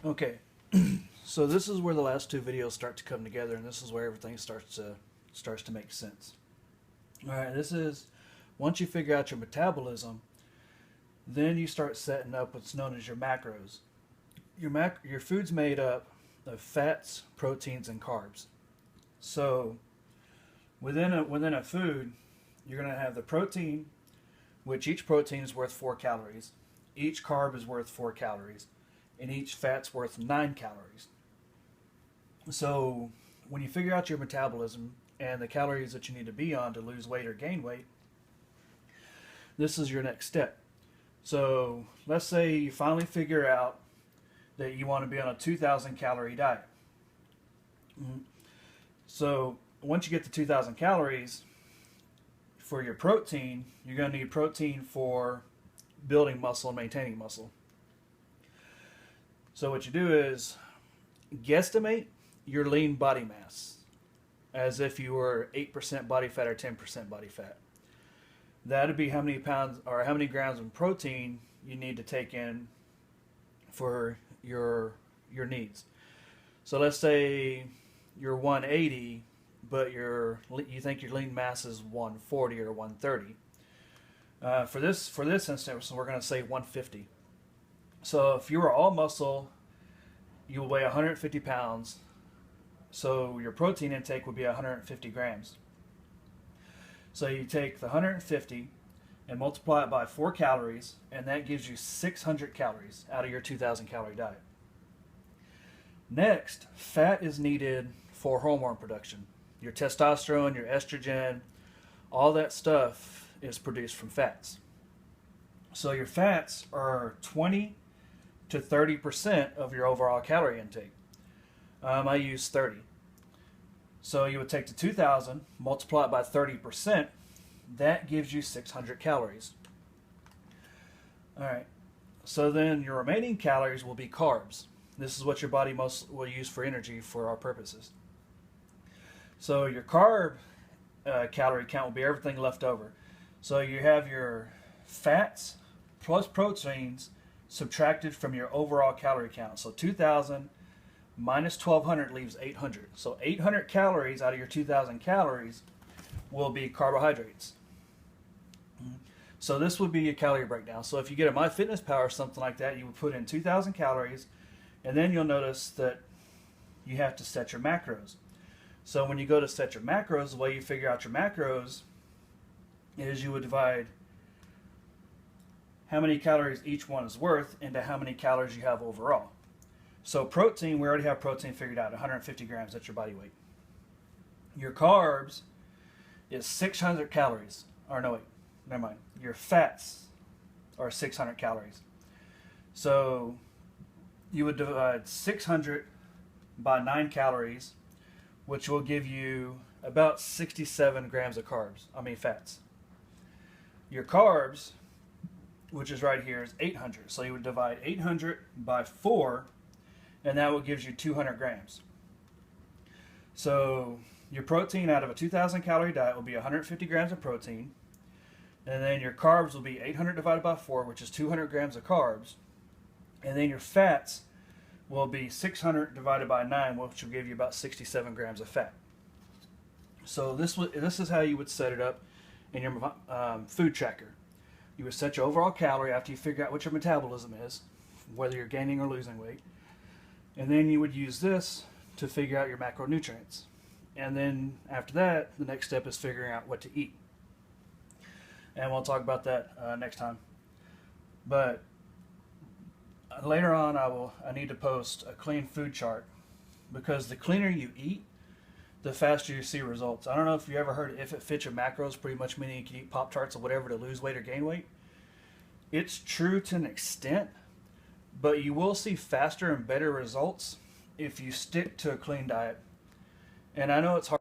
Okay, so this is where the last two videos start to come together, and this is where everything starts to make sense. All right, this is once you figure out your metabolism, then you start setting up what's known as your macros. Your food's made up of fats, proteins, and carbs. So within a food, you're going to have the protein, which each protein is worth 4 calories. Each carb is worth 4 calories, and each fat's worth 9 calories. So when you figure out your metabolism and the calories that you need to be on to lose weight or gain weight, this is your next step. So let's say you finally figure out that you want to be on a 2,000 calorie diet. So once you get to 2,000 calories, for your protein, you're going to need protein for building muscle and maintaining muscle. So what you do is guesstimate your lean body mass as if you were 8% body fat or 10% body fat. That'd be how many pounds or how many grams of protein you need to take in for your needs. So let's say you're 180, but you think your lean mass is 140 or 130. For this instance, we're going to say 150. So if you were all muscle, you will weigh 150 pounds. So your protein intake would be 150 grams. So you take the 150 and multiply it by 4 calories, and that gives you 600 calories out of your 2,000 calorie diet. Next, fat is needed for hormone production. Your testosterone, your estrogen, all that stuff is produced from fats. So your fats are 20 to 30% of your overall calorie intake. I use 30. So you would take the 2,000, multiply it by 30%. That gives you 600 calories. All right. So then your remaining calories will be carbs. This is what your body most will use for energy for our purposes. So your carb calorie count will be everything left over. So you have your fats plus proteins subtracted from your overall calorie count. So 2,000 minus 1,200 leaves 800. So 800 calories out of your 2,000 calories will be carbohydrates. So this would be a calorie breakdown. So if you get a MyFitnessPal or something like that, you would put in 2,000 calories, and then you'll notice that you have to set your macros. So when you go to set your macros, the way you figure out your macros is you would divide how many calories each one is worth into how many calories you have overall. So protein, we already have protein figured out, 150 grams, that's your body weight. Your carbs is 600 calories. Or no, wait, never mind. Your fats are 600 calories. So you would divide 600 by 9 calories, which will give you about 67 grams of fats. Your carbs, which is right here, is 800. So you would divide 800 by 4, and that will give you 200 grams. So your protein out of a 2,000 calorie diet will be 150 grams of protein, and then your carbs will be 800 divided by 4, which is 200 grams of carbs, and then your fats will be 600 divided by 9, which will give you about 67 grams of fat. So this is how you would set it up in your food tracker. You would set your overall calorie after you figure out what your metabolism is, whether you're gaining or losing weight. And then you would use this to figure out your macronutrients. And then after that, the next step is figuring out what to eat. And we'll talk about that next time. But later on, I need to post a clean food chart, because the cleaner you eat, the faster you see results. I don't know if you ever heard if it fits your macros, pretty much meaning you can eat Pop-Tarts or whatever to lose weight or gain weight. It's true to an extent, but you will see faster and better results if you stick to a clean diet. And I know it's hard.